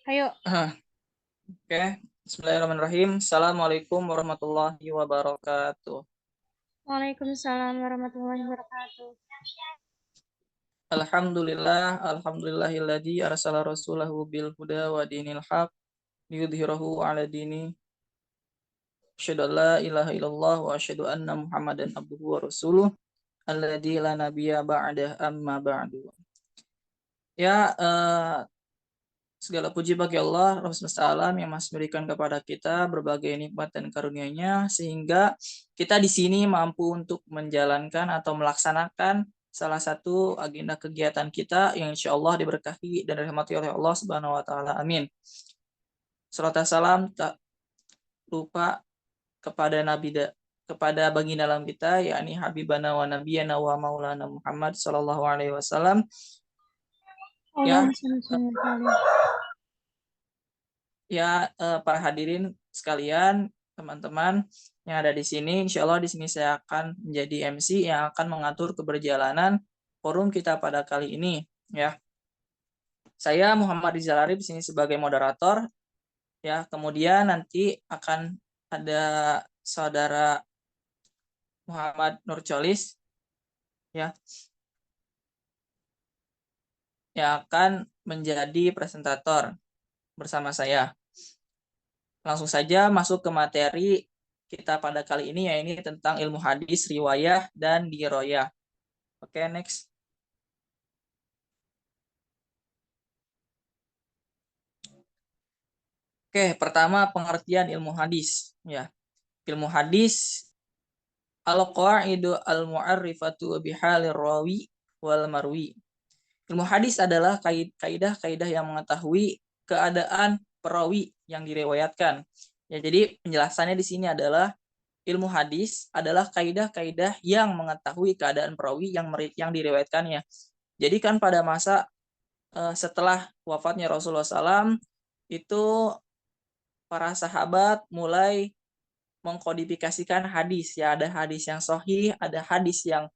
Ayo. Oke, Bismillahirrahmanirrahim. Assalamualaikum warahmatullahi wabarakatuh. Waalaikumsalam warahmatullahi wabarakatuh. Alhamdulillahilladzi arsala rasulahu bil huda wa dinil haq liyudhhirahu 'ala dini. Asyhadu an la ilaha illallah wa asyhadu anna Muhammadan abduhu wa rasuluh alladzi la nabiyya ba'da amma ba'du. Ya, segala puji bagi Allah, Rabb semesta alam yang masih memberikan kepada kita berbagai nikmat dan karunia-Nya sehingga kita di sini mampu untuk menjalankan atau melaksanakan salah satu agenda kegiatan kita yang insya Allah diberkahi dan dirahmati oleh Allah Subhanahu wa taala. Amin. Salam salam tak lupa kepada kepada baginda dalam kita yakni Habibana wa Nabiyana wa Maulana Muhammad sallallahu alaihi wasallam. Ya, para hadirin sekalian, teman-teman yang ada di sini, insya Allah di sini saya akan menjadi MC yang akan mengatur keberjalanan forum kita pada kali ini. Ya, saya Muhammad Rizal Arif di sini sebagai moderator. Ya, kemudian nanti akan ada saudara Muhammad Nurcholis, ya, yang akan menjadi presentator bersama saya. Langsung saja masuk ke materi kita pada kali ini, yaitu tentang ilmu hadis, riwayah, dan diroyah. Oke, next. Oke, pertama pengertian ilmu hadis. Ya, ilmu hadis al-qaidu al-mu'arrifatu bihalir rawi wal marwi. Ilmu hadis adalah kaidah-kaidah yang mengetahui keadaan perawi yang direwayatkan. Ya, jadi penjelasannya di sini adalah ilmu hadis adalah kaidah-kaidah yang mengetahui keadaan perawi yang diriwayatkannya. Jadi kan pada masa setelah wafatnya Rasulullah SAW itu para sahabat mulai mengkodifikasikan hadis. Ya, ada hadis yang sahih, ada hadis yang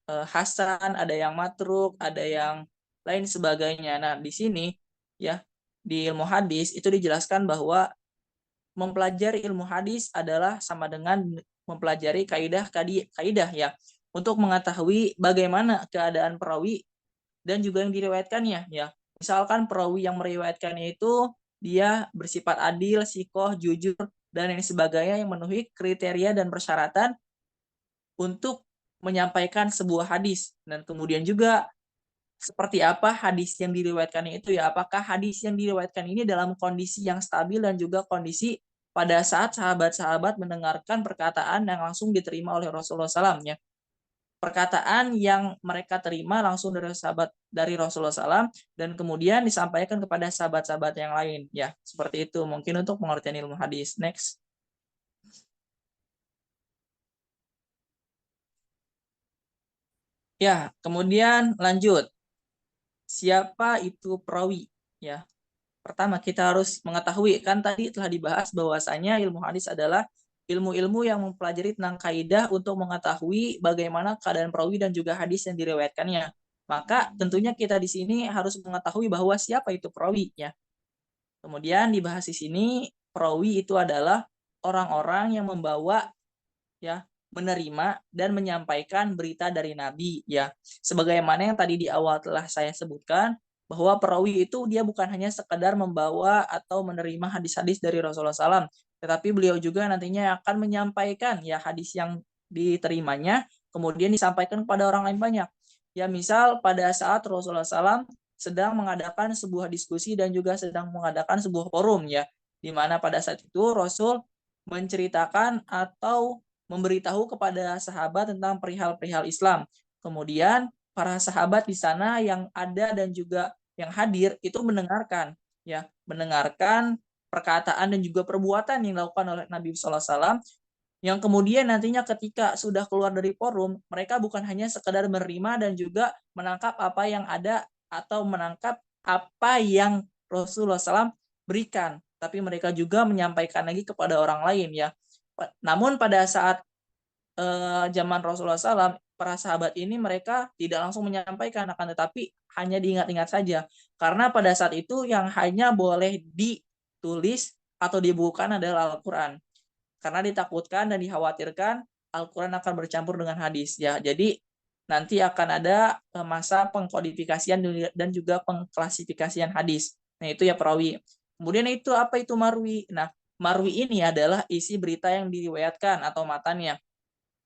hasan, ada yang matruk, ada yang lain sebagainya. Nah, di sini ya di ilmu hadis itu dijelaskan bahwa mempelajari ilmu hadis adalah sama dengan mempelajari kaidah ya untuk mengetahui bagaimana keadaan perawi dan juga yang diriwayatkannya ya. Misalkan perawi yang meriwayatkannya itu dia bersifat adil, sikoh, jujur dan lain sebagainya yang memenuhi kriteria dan persyaratan untuk menyampaikan sebuah hadis. Dan kemudian juga seperti apa hadis yang diriwayatkannya itu ya, apakah hadis yang diriwayatkan ini dalam kondisi yang stabil dan juga kondisi pada saat sahabat-sahabat mendengarkan perkataan yang langsung diterima oleh Rasulullah SAW ya. Perkataan yang mereka terima langsung dari Rasulullah SAW dan kemudian disampaikan kepada sahabat-sahabat yang lain ya, seperti itu mungkin untuk pengertian ilmu hadis. Next. Ya, kemudian lanjut. Siapa itu perawi? Ya, pertama kita harus mengetahui, kan tadi telah dibahas bahwasanya ilmu hadis adalah ilmu-ilmu yang mempelajari tentang kaidah untuk mengetahui bagaimana keadaan perawi dan juga hadis yang diriwayatkannya. Maka tentunya kita di sini harus mengetahui bahwa siapa itu perawi ya. Kemudian dibahas di sini perawi itu adalah orang-orang yang membawa ya menerima dan menyampaikan berita dari Nabi ya. Sebagaimana yang tadi di awal telah saya sebutkan bahwa perawi itu dia bukan hanya sekedar membawa atau menerima hadis-hadis dari Rasulullah SAW, tetapi beliau juga nantinya akan menyampaikan ya hadis yang diterimanya kemudian disampaikan kepada orang lain banyak. Ya, misal pada saat Rasulullah SAW sedang mengadakan sebuah diskusi dan juga sedang mengadakan sebuah forum ya, di mana pada saat itu Rasul menceritakan atau memberitahu kepada sahabat tentang perihal-perihal Islam. Kemudian para sahabat di sana yang ada dan juga yang hadir itu mendengarkan perkataan dan juga perbuatan yang dilakukan oleh Nabi sallallahu alaihi wasallam, yang kemudian nantinya ketika sudah keluar dari forum, mereka bukan hanya sekedar menerima dan juga menangkap apa yang ada atau menangkap apa yang Rasulullah SAW berikan, tapi mereka juga menyampaikan lagi kepada orang lain ya. Namun pada saat zaman Rasulullah SAW para sahabat ini mereka tidak langsung menyampaikan, akan tetapi hanya diingat-ingat saja. Karena pada saat itu yang hanya boleh ditulis atau dibukukan adalah Al-Quran. Karena ditakutkan dan dikhawatirkan Al-Quran akan bercampur dengan hadis. Ya, jadi nanti akan ada masa pengkodifikasian dan juga pengklasifikasian hadis. Nah, itu ya perawi. Kemudian itu apa itu marwi? Nah, marwi ini adalah isi berita yang diriwayatkan atau matannya.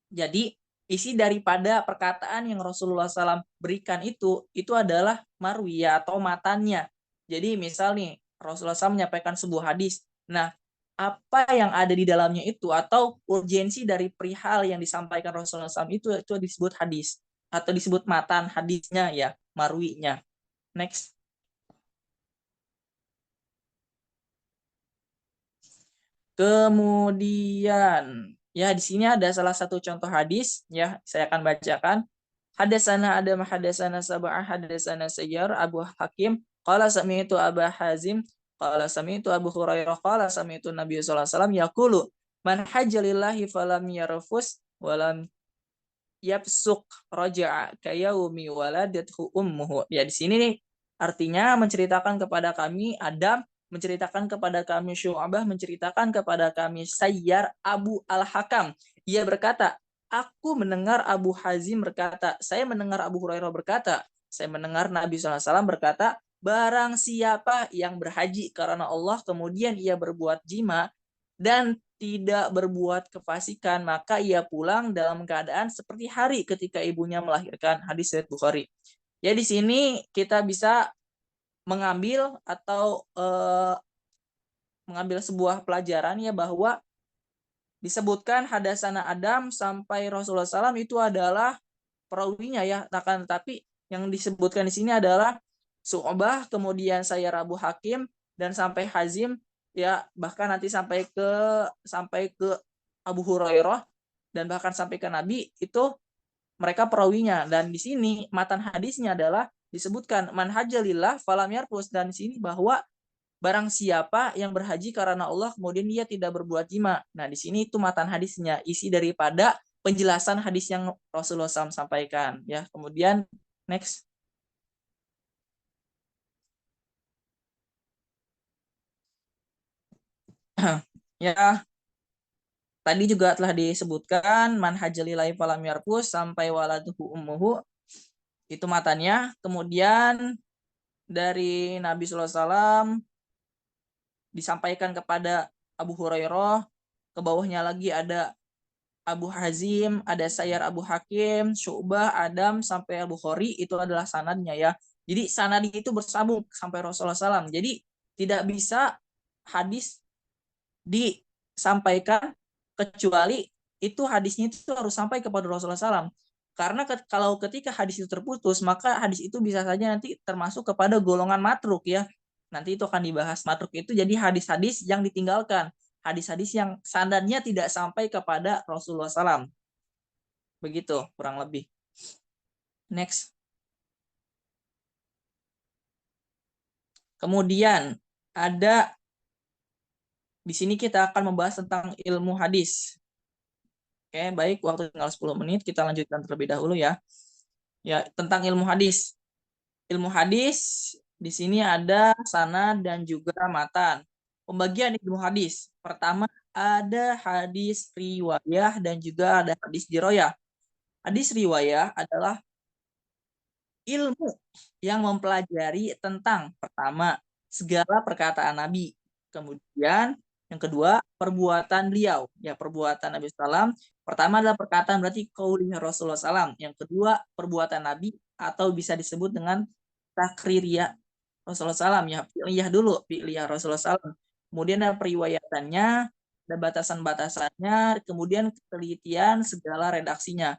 Jadi isi daripada perkataan yang Rasulullah SAW berikan itu adalah marwiyah atau matannya. Jadi misal nih Rasulullah SAW menyampaikan sebuah hadis. Nah, apa yang ada di dalamnya itu atau urgensi dari perihal yang disampaikan Rasulullah SAW itu disebut hadis atau disebut matan hadisnya ya, marwinya. Next. Kemudian ya di sini ada salah satu contoh hadis ya, saya akan bacakan. Hadasana Adam hadasana Sab'ah hadasana Sayyar Abu Hakim qala sami'tu Abu Hazim qala sami'tu Abu Hurairah qala sami'tu Nabi sallallahu alaihi wasallam yaqulu man hajjalillahi falam yarfus walam yapsuk raja'a kayaumi waladathu ummuhu. Ya di sini nih artinya menceritakan kepada kami Adam, menceritakan kepada kami Syu'bah, menceritakan kepada kami Sayyar Abu Al-Hakam. Ia berkata, aku mendengar Abu Hazim berkata, saya mendengar Abu Hurairah berkata, saya mendengar Nabi SAW berkata, barang siapa yang berhaji karena Allah kemudian ia berbuat jima dan tidak berbuat kefasikan, maka ia pulang dalam keadaan seperti hari ketika ibunya melahirkan. Hadis riwayat Bukhari. Ya di sini kita bisa mengambil atau mengambil sebuah pelajaran ya bahwa disebutkan hadasana Adam sampai Rasulullah SAW itu adalah perawinya ya, akan tetapi yang disebutkan di sini adalah Su'bah, kemudian saya Abu Hakim dan sampai Hazim ya, bahkan nanti sampai ke Abu Hurairah dan bahkan sampai ke Nabi itu mereka perawinya. Dan di sini matan hadisnya adalah disebutkan manhajalillah falam yarfus, dan di sini bahwa barang siapa yang berhaji karena Allah kemudian dia tidak berbuat jima. Nah, di sini itu matan hadisnya, isi daripada penjelasan hadis yang Rasulullah SAW sampaikan ya. Kemudian next. Ya, tadi juga telah disebutkan manhajalillahi falam yarfus sampai waladuhu ummuhu, itu matanya. Kemudian dari Nabi sallallahu alaihi wasallam disampaikan kepada Abu Hurairah, ke bawahnya lagi ada Abu Hazim, ada Sayyar Abu Hakim, Syu'bah, Adam, sampai Abu Khori, itu adalah sanadnya ya. Jadi sanad itu bersambung sampai Rasulullah SAW. Jadi tidak bisa hadis disampaikan kecuali itu hadisnya itu harus sampai kepada Rasulullah SAW. Karena kalau ketika hadis itu terputus, maka hadis itu bisa saja nanti termasuk kepada golongan matruk ya. Nanti itu akan dibahas. Matruk itu jadi hadis-hadis yang ditinggalkan, hadis-hadis yang sanadnya tidak sampai kepada Rasulullah SAW. Begitu kurang lebih. Next. Kemudian ada di sini kita akan membahas tentang ilmu hadis. Oke, baik, waktu tinggal 10 menit, kita lanjutkan terlebih dahulu ya. Ya, tentang ilmu hadis. Ilmu hadis di sini ada sanad dan juga matan. Pembagian ilmu hadis. Pertama ada hadis riwayah dan juga ada hadis diroyah. Hadis riwayah adalah ilmu yang mempelajari tentang pertama segala perkataan Nabi, kemudian yang kedua perbuatan beliau, ya perbuatan Nabi Sallam. Pertama adalah perkataan berarti qaulnya Rasulullah Sallam. Yang kedua perbuatan Nabi atau bisa disebut dengan takririyah Rasulullah Sallam, ya fi'liyah dulu, fi'liyah Rasulullah Sallam. Kemudian ada periwayatannya, ada batasan-batasannya, kemudian ketelitian segala redaksinya,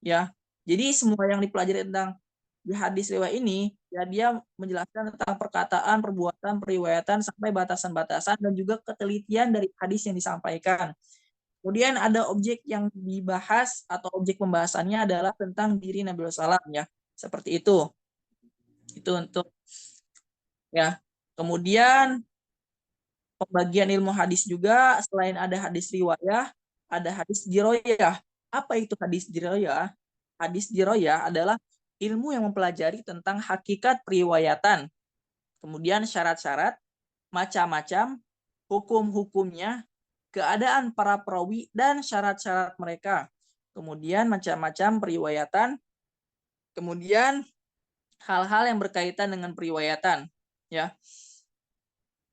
ya. Jadi semua yang dipelajari tentang di hadis riwayat ini ya dia menjelaskan tentang perkataan, perbuatan, periwayatan sampai batasan-batasan dan juga ketelitian dari hadis yang disampaikan. Kemudian ada objek yang dibahas atau objek pembahasannya adalah tentang diri Nabi Sallam ya. Seperti itu. Itu untuk ya. Kemudian pembagian ilmu hadis juga selain ada hadis riwayah, ada hadis diroyah. Apa itu hadis diroyah? hadis diroyah adalah ilmu yang mempelajari tentang hakikat periwayatan, kemudian syarat-syarat, macam-macam, hukum-hukumnya, keadaan para perawi dan syarat-syarat mereka. Kemudian macam-macam periwayatan, kemudian hal-hal yang berkaitan dengan periwayatan, ya.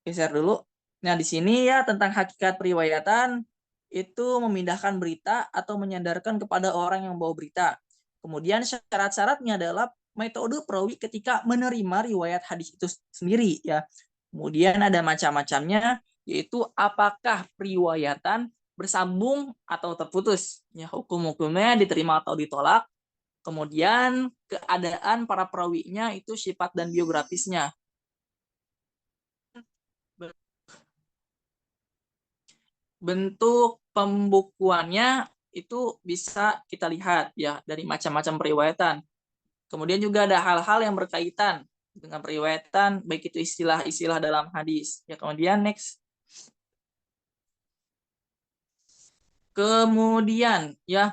Geser dulu. Nah, di sini ya tentang hakikat periwayatan itu memindahkan berita atau menyandarkan kepada orang yang bawa berita. Kemudian syarat-syaratnya adalah metode perawi ketika menerima riwayat hadis itu sendiri, ya. Kemudian ada macam-macamnya, yaitu apakah periwayatan bersambung atau terputus, ya, hukum-hukumnya diterima atau ditolak. Kemudian keadaan para perawinya itu sifat dan biografisnya. Bentuk pembukuannya itu bisa kita lihat ya dari macam-macam periwayatan. Kemudian juga ada hal-hal yang berkaitan dengan periwayatan, baik itu istilah-istilah dalam hadis. Ya, kemudian next. Kemudian ya,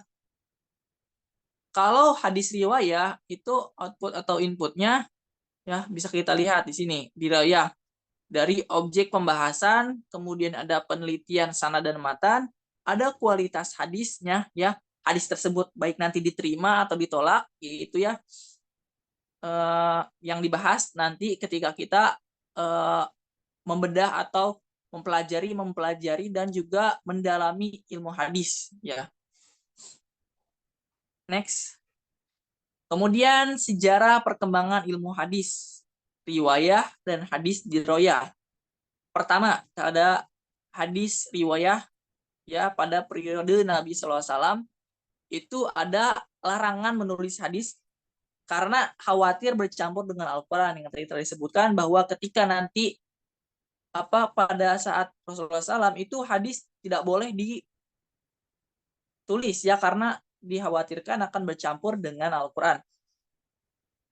kalau hadis riwayah itu output atau inputnya ya bisa kita lihat di sini di riwayah. Dari objek pembahasan, kemudian ada penelitian sanad dan matan, ada kualitas hadisnya ya, hadis tersebut baik nanti diterima atau ditolak, yaitu ya yang dibahas nanti ketika kita membedah atau mempelajari dan juga mendalami ilmu hadis ya. Next. Kemudian sejarah perkembangan ilmu hadis, riwayah dan hadis diroyah. Pertama, ada hadis riwayah ya pada periode Nabi SAW itu ada larangan menulis hadis karena khawatir bercampur dengan Al-Quran yang tadi disebutkan bahwa ketika nanti pada saat Rasulullah SAW itu hadis tidak boleh ditulis ya karena dikhawatirkan akan bercampur dengan Al-Quran.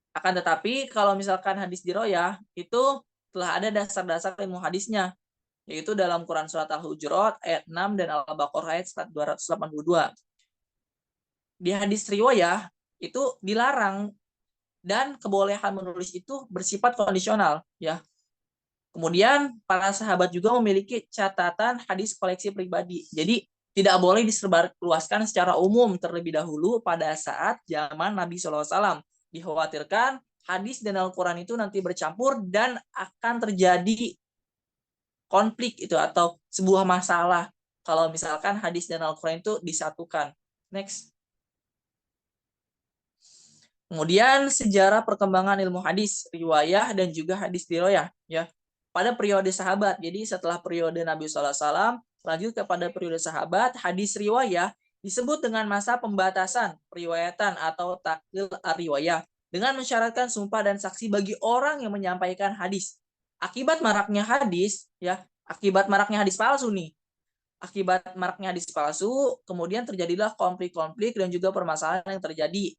Akan tetapi kalau misalkan hadis diroyah itu telah ada dasar-dasar ilmu hadisnya, yaitu dalam Quran Surat Al-Hujurat ayat 6 dan Al-Baqarah ayat 282. Di hadis riwayah itu dilarang dan kebolehan menulis itu bersifat kondisional ya. Kemudian para sahabat juga memiliki catatan hadis koleksi pribadi. Jadi tidak boleh disebarluaskan secara umum terlebih dahulu pada saat zaman Nabi SAW. Dikhawatirkan hadis dan Al-Quran itu nanti bercampur dan akan terjadi konflik itu atau sebuah masalah kalau misalkan hadis dan Al-Quran itu disatukan. Next. Kemudian sejarah perkembangan ilmu hadis, riwayah dan juga hadis riwayah ya. Pada periode sahabat. Jadi setelah periode Nabi SAW, lanjut kepada periode sahabat, hadis riwayah disebut dengan masa pembatasan periwayatan atau taklil riwayah dengan mensyaratkan sumpah dan saksi bagi orang yang menyampaikan hadis. Akibat maraknya hadis ya, akibat maraknya hadis palsu nih. Akibat maraknya hadis palsu, kemudian terjadilah konflik-konflik dan juga permasalahan yang terjadi.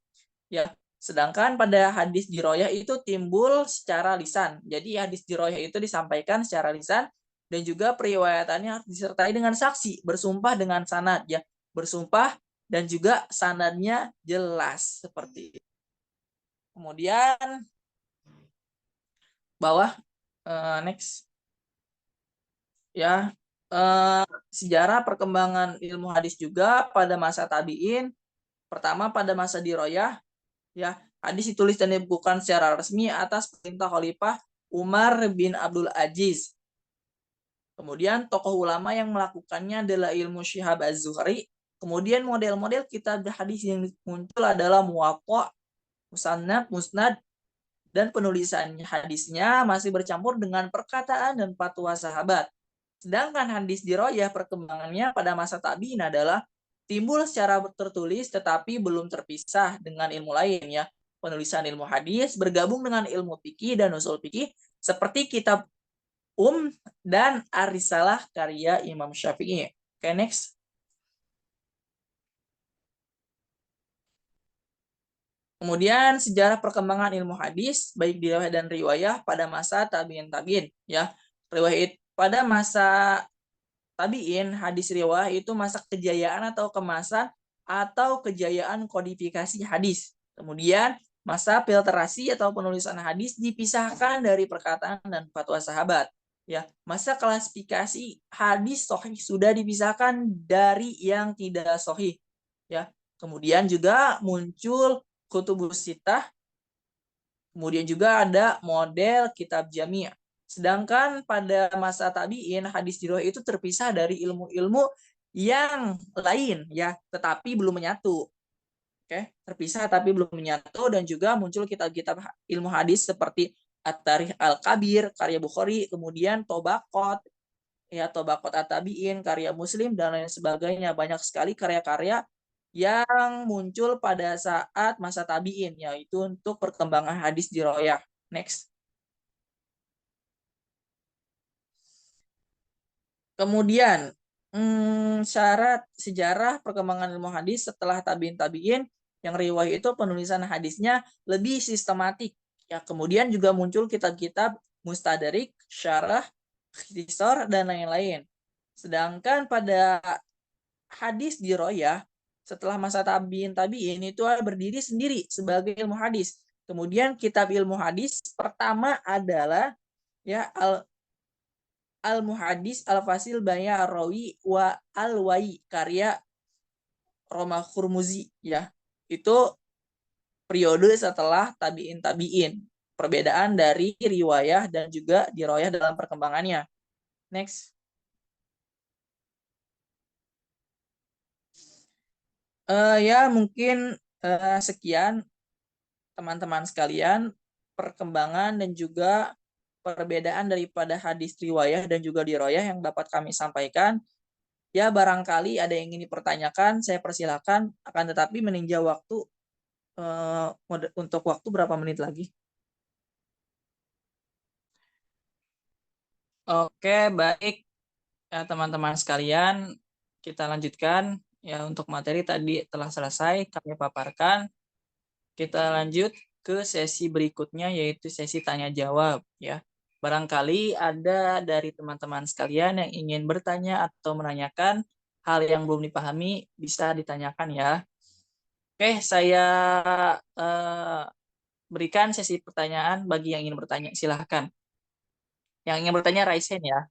Ya, sedangkan pada hadis diroyah itu timbul secara lisan. Jadi hadis diroyah itu disampaikan secara lisan dan juga periwayatannya harus disertai dengan saksi, bersumpah dengan sanad ya, bersumpah dan juga sanadnya jelas seperti itu. Kemudian bawah next ya, sejarah perkembangan ilmu hadis juga pada masa tabi'in. Pertama pada masa diroyah ya, hadis ditulis dan dibukukan secara resmi atas perintah Khalifah Umar bin Abdul Aziz. Kemudian tokoh ulama yang melakukannya adalah ilmu Syihab Az-Zuhri. Kemudian model-model kitab hadis yang muncul adalah Muwatta, Musannad, Musnad, dan penulisan hadisnya masih bercampur dengan perkataan dan fatwa sahabat. Sedangkan hadis diroyah perkembangannya pada masa tabi'in adalah timbul secara tertulis tetapi belum terpisah dengan ilmu lain ya. Penulisan ilmu hadis bergabung dengan ilmu fikih dan usul fikih seperti kitab dan Ar-Risalah karya Imam Syafi'i. Oke, next. Kemudian sejarah perkembangan ilmu hadis baik riwayah dan riwayah pada masa tabi'in ya. Riwayat pada masa tabi'in, hadis riwayah itu masa kejayaan atau kemasan atau kejayaan kodifikasi hadis. Kemudian masa filterasi atau penulisan hadis dipisahkan dari perkataan dan fatwa sahabat. Ya, masa klasifikasi hadis sahih sudah dipisahkan dari yang tidak sahih. Ya, kemudian juga muncul kutubus sittah. Kemudian juga ada model kitab jami'. Sedangkan pada masa tabi'in hadis riwayah itu terpisah dari ilmu-ilmu yang lain ya, tetapi belum menyatu. Oke, terpisah tapi belum menyatu, dan juga muncul kitab-kitab ilmu hadis seperti At-Tarikh Al-Kabir karya Bukhari, kemudian Tobaqot ya, Tobaqot At-Tabi'in karya Muslim dan lain sebagainya. Banyak sekali karya-karya yang muncul pada saat masa tabi'in, yaitu untuk perkembangan hadis diroyah. Next. Kemudian syarat sejarah perkembangan ilmu hadis setelah tabi'in yang riwayah itu penulisan hadisnya lebih sistematik. Ya, kemudian juga muncul kitab-kitab mustadrik, syarah, ikhtisar dan lain-lain. Sedangkan pada hadis diroyah setelah masa tabi'in itu berdiri sendiri sebagai ilmu hadis. Kemudian kitab ilmu hadis pertama adalah ya Al-Muhaddis Al-Fasil Baya Rawi wa Al-Wai karya Roma Hurmuzi ya. Itu periode setelah tabi'in. Perbedaan dari riwayah dan juga diroyah dalam perkembangannya. Next. Ya mungkin sekian teman-teman sekalian perkembangan dan juga perbedaan daripada hadis riwayah dan juga diroyah yang dapat kami sampaikan. Ya, barangkali ada yang ingin dipertanyakan, saya persilakan. Akan tetapi meninjau waktu, untuk waktu berapa menit lagi? Oke, baik. Ya, teman-teman sekalian, kita lanjutkan. Ya, untuk materi tadi telah selesai kami paparkan. Kita lanjut ke sesi berikutnya, yaitu sesi tanya-jawab. Ya, barangkali ada dari teman-teman sekalian yang ingin bertanya atau menanyakan hal yang belum dipahami, bisa ditanyakan ya. Oke, saya berikan sesi pertanyaan bagi yang ingin bertanya. Silahkan. Yang ingin bertanya, raise hand ya.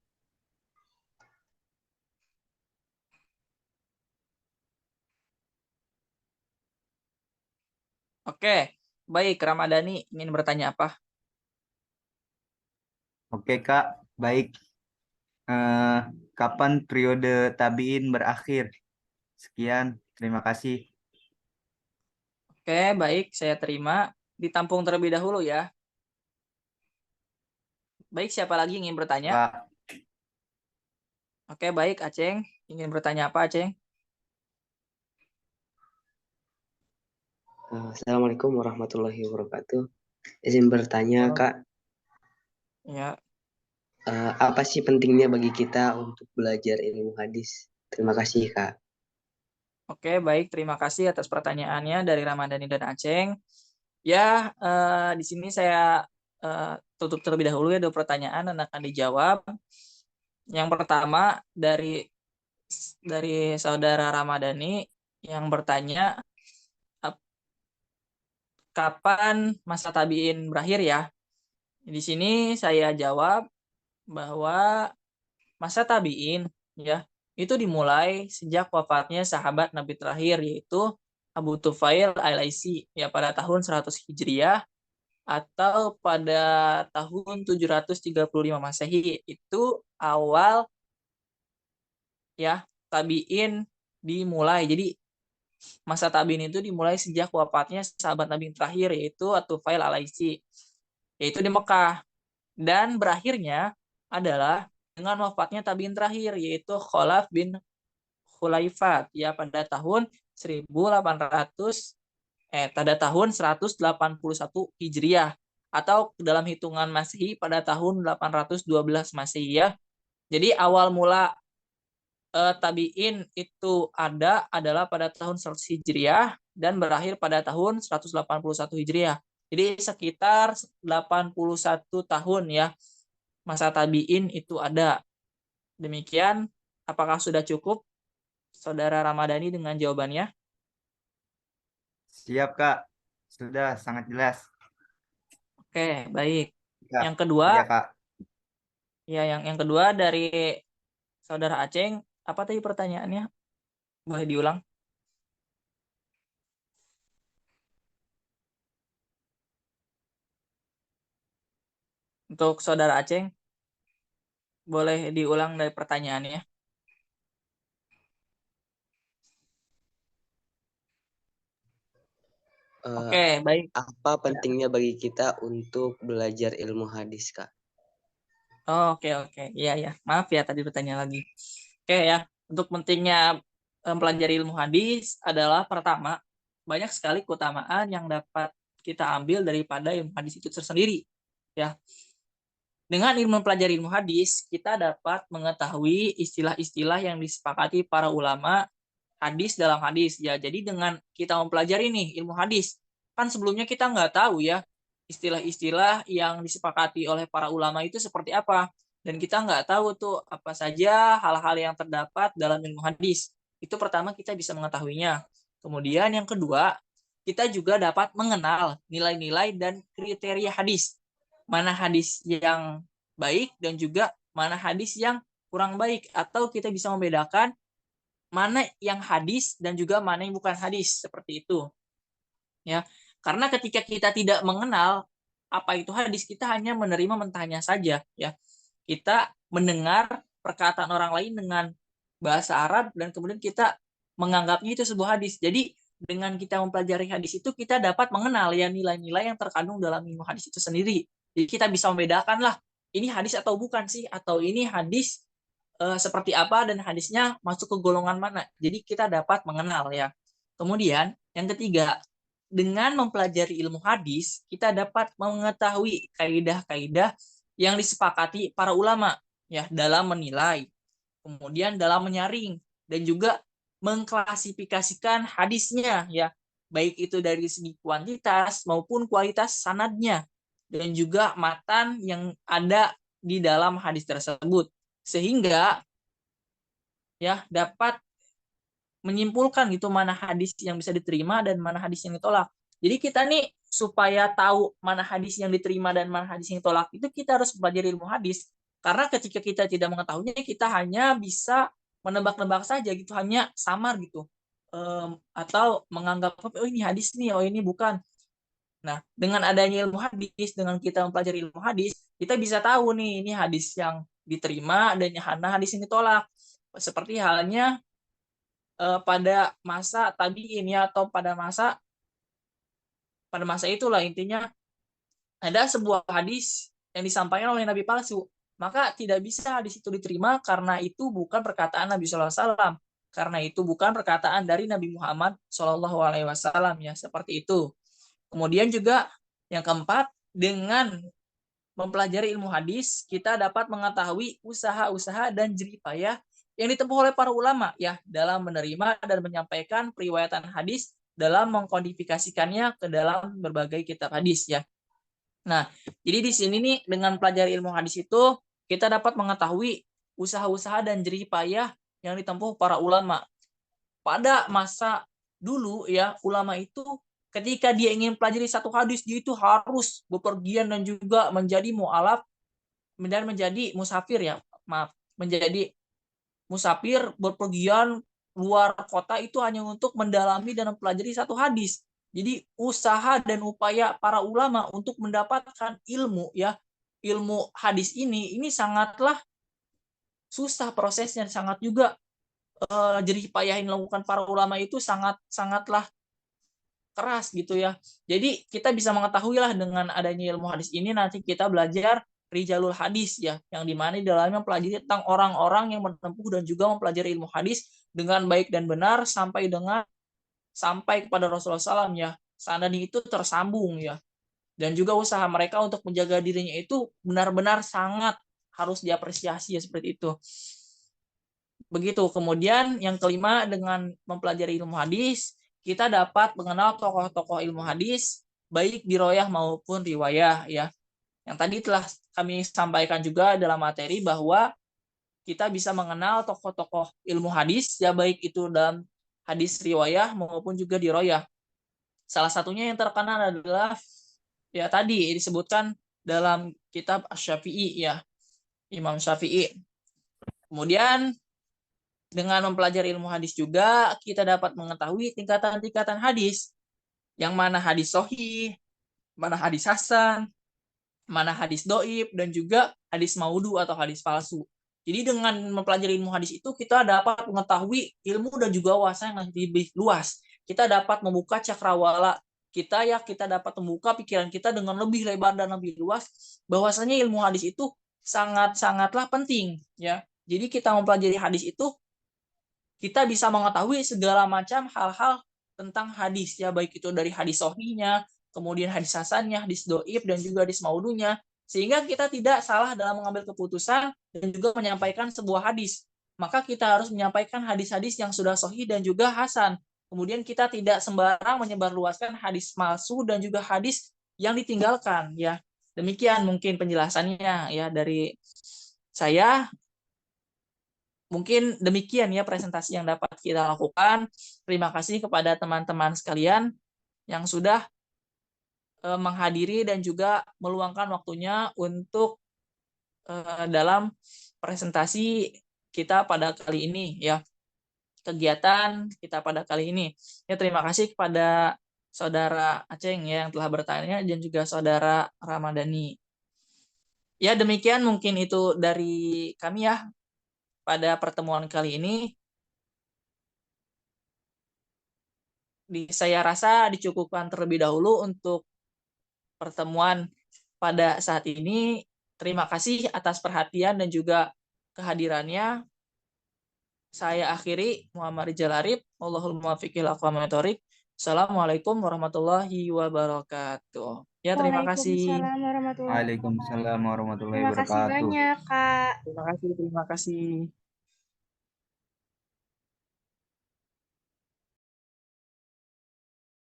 Oke, baik. Ramadhani ingin bertanya apa? Oke Kak, baik. Kapan periode tabiin berakhir? Sekian, terima kasih. Oke, baik. Saya terima. Ditampung terlebih dahulu ya. Baik, siapa lagi yang ingin bertanya? Kak, Oke, baik. Aceng, ingin bertanya apa, Aceng? Assalamualaikum warahmatullahi wabarakatuh. Izin bertanya, Kak, Ya, apa sih pentingnya bagi kita untuk belajar ilmu hadis? Terima kasih, Kak. oke, baik. Terima kasih atas pertanyaannya dari Ramadhani dan Aceng. Ya, di sini saya tutup terlebih dahulu ya dua pertanyaan dan akan dijawab. Yang pertama dari saudara Ramadhani yang bertanya kapan masa tabiin berakhir ya. Di sini saya jawab bahwa masa tabiin ya itu dimulai sejak wafatnya sahabat Nabi terakhir, yaitu Abu Tufail Al-Aisi ya pada tahun 100 Hijriah atau pada tahun 735 Masehi. Itu awal ya tabiin dimulai. Jadi masa tabiin itu dimulai sejak wafatnya sahabat Nabi terakhir, yaitu At-Tufail Al-Aisi, yaitu di Mekah. Dan berakhirnya adalah dengan wafatnya tabiin terakhir, yaitu Khalaf bin Khulaifat ya pada tahun 1800 pada tahun 181 Hijriah atau dalam hitungan Masehi pada tahun 812 Masehi ya. Jadi awal mula tabiin itu adalah pada tahun 100 Hijriah dan berakhir pada tahun 181 Hijriah. Jadi sekitar 81 tahun ya masa tabiin itu ada. Demikian, apakah sudah cukup Saudara Ramadhani dengan jawabannya? Siap, Kak. Sudah sangat jelas. Oke, baik. Ya, Yang kedua, iya, Kak. ya yang kedua dari saudara Aceng, apa tadi pertanyaannya? Boleh diulang? Untuk saudara Aceng, boleh diulang dari pertanyaannya? Eh, Oke, baik. apa Ya. pentingnya bagi kita untuk belajar ilmu hadis, Kak? Oh, oke. Iya, ya. Maaf ya tadi bertanya lagi. Oke ya, untuk pentingnya mempelajari ilmu hadis adalah pertama, banyak sekali keutamaan yang dapat kita ambil daripada ilmu hadis itu tersendiri. Ya, dengan mempelajari ilmu hadis, kita dapat mengetahui istilah-istilah yang disepakati para ulama hadis dalam hadis. Ya, jadi dengan kita mempelajari nih ilmu hadis, kan sebelumnya kita nggak tahu ya istilah-istilah yang disepakati oleh para ulama itu seperti apa. Dan kita nggak tahu tuh apa saja hal-hal yang terdapat dalam ilmu hadis. Itu pertama kita bisa mengetahuinya. Kemudian yang kedua, kita juga dapat mengenal nilai-nilai dan kriteria hadis. Mana hadis yang baik dan juga mana hadis yang kurang baik. Atau kita bisa membedakan mana yang hadis dan juga mana yang bukan hadis, seperti itu. Ya, karena ketika kita tidak mengenal apa itu hadis, kita hanya menerima mentahnya saja. Ya, kita mendengar perkataan orang lain dengan bahasa Arab dan kemudian kita menganggapnya itu sebuah hadis. Jadi dengan kita mempelajari hadis itu kita dapat mengenal ya nilai-nilai yang terkandung dalam ilmu hadis itu sendiri. Jadi kita bisa membedakan lah ini hadis atau bukan sih, atau ini hadis seperti apa dan hadisnya masuk ke golongan mana. Jadi kita dapat mengenal ya. Kemudian yang ketiga, dengan mempelajari ilmu hadis, kita dapat mengetahui kaidah-kaidah yang disepakati para ulama ya dalam menilai, kemudian dalam menyaring dan juga mengklasifikasikan hadisnya ya, baik itu dari segi kuantitas maupun kualitas sanadnya dan juga matan yang ada di dalam hadis tersebut, sehingga ya dapat menyimpulkan gitu mana hadis yang bisa diterima dan mana hadis yang ditolak. Jadi kita nih supaya tahu mana hadis yang diterima dan mana hadis yang ditolak itu kita harus belajar ilmu hadis. Karena ketika kita tidak mengetahuinya kita hanya bisa menebak-nebak saja gitu, hanya samar gitu. Atau menganggap oh ini hadis nih, oh ini bukan. Nah, dengan adanya ilmu hadis, dengan kita mempelajari ilmu hadis, kita bisa tahu nih ini hadis yang diterima dan mana hadis yang ditolak. Seperti halnya pada masa tabiin ya, atau pada masa itulah intinya ada sebuah hadis yang disampaikan oleh Nabi palsu, maka tidak bisa hadis itu diterima karena itu bukan perkataan Nabi SAW, karena itu bukan perkataan dari Nabi Muhammad SAW ya, seperti itu. Kemudian juga yang keempat, dengan mempelajari ilmu hadis kita dapat mengetahui usaha-usaha dan jerih payah yang ditempuh oleh para ulama ya dalam menerima dan menyampaikan periwayatan hadis dalam mengkodifikasikannya ke dalam berbagai kitab hadis ya. Nah, jadi di sini nih dengan pelajari ilmu hadis itu kita dapat mengetahui usaha-usaha dan jerih payah yang ditempuh para ulama. Pada masa dulu ya, ulama itu ketika dia ingin pelajari satu hadis, dia itu harus bepergian dan juga menjadi mu'alaf dan menjadi musafir ya, maaf, menjadi musafir berpergian luar kota itu hanya untuk mendalami dan mempelajari satu hadis. Jadi usaha dan upaya para ulama untuk mendapatkan ilmu ya, ilmu hadis ini sangatlah susah prosesnya, sangat juga jerih payah yang dilakukan para ulama itu sangatlah keras gitu ya. Jadi kita bisa mengetahui lah dengan adanya ilmu hadis ini nanti kita belajar rijalul hadis ya, yang dimana di dalamnya mempelajari tentang orang-orang yang menempuh dan juga mempelajari ilmu hadis dengan baik dan benar sampai kepada Rasulullah SAW ya. Sanadnya itu tersambung ya. Dan juga usaha mereka untuk menjaga dirinya itu benar-benar sangat harus diapresiasi ya, seperti itu. Begitu. Kemudian yang kelima, dengan mempelajari ilmu hadis, kita dapat mengenal tokoh-tokoh ilmu hadis, baik diroyah maupun riwayah ya. Yang tadi telah kami sampaikan juga dalam materi bahwa kita bisa mengenal tokoh-tokoh ilmu hadis, ya baik itu dalam hadis riwayah maupun juga diroyah. Salah satunya yang terkenal adalah ya tadi disebutkan dalam kitab Asy-Syafi'i ya, Imam Syafi'i. Kemudian dengan mempelajari ilmu hadis juga kita dapat mengetahui tingkatan-tingkatan hadis, yang mana hadis sahih, mana hadis hasan, mana hadis doib, dan juga hadis maudhu atau hadis palsu. Jadi dengan mempelajari ilmu hadis itu kita dapat mengetahui ilmu dan juga wawasan yang lebih luas. Kita dapat membuka cakrawala kita ya, kita dapat membuka pikiran kita dengan lebih lebar dan lebih luas, bahwasanya ilmu hadis itu sangat-sangatlah penting ya. Jadi kita mempelajari hadis itu kita bisa mengetahui segala macam hal-hal tentang hadis ya, baik itu dari hadis sahihnya, kemudian hadis hasannya, hadis doib, dan juga hadis maudunya, sehingga kita tidak salah dalam mengambil keputusan dan juga menyampaikan sebuah hadis. Maka kita harus menyampaikan hadis-hadis yang sudah sahih dan juga hasan. Kemudian kita tidak sembarang menyebarluaskan hadis palsu dan juga hadis yang ditinggalkan ya. Demikian mungkin penjelasannya ya dari saya. Mungkin demikian ya presentasi yang dapat kita lakukan. Terima kasih kepada teman-teman sekalian yang sudah menghadiri dan juga meluangkan waktunya untuk dalam presentasi kita pada kali ini ya, kegiatan kita pada kali ini. Ya, terima kasih kepada Saudara Aceng ya, yang telah bertanya, dan juga Saudara Ramadhani. Ya, demikian mungkin itu dari kami ya pada pertemuan kali ini. Saya rasa dicukupkan terlebih dahulu untuk pertemuan pada saat ini. Terima kasih atas perhatian dan juga kehadirannya. Saya akhiri, Muhammad Rizal Arif. Wallahul muwaffiq ila aqwamit thoriq. Assalamualaikum warahmatullahi wabarakatuh. Ya, terima kasih. Waalaikumsalam warahmatullahi wabarakatuh. Waalaikumsalam warahmatullahi Terima kasih wabarakatuh. banyak, Kak. Terima kasih.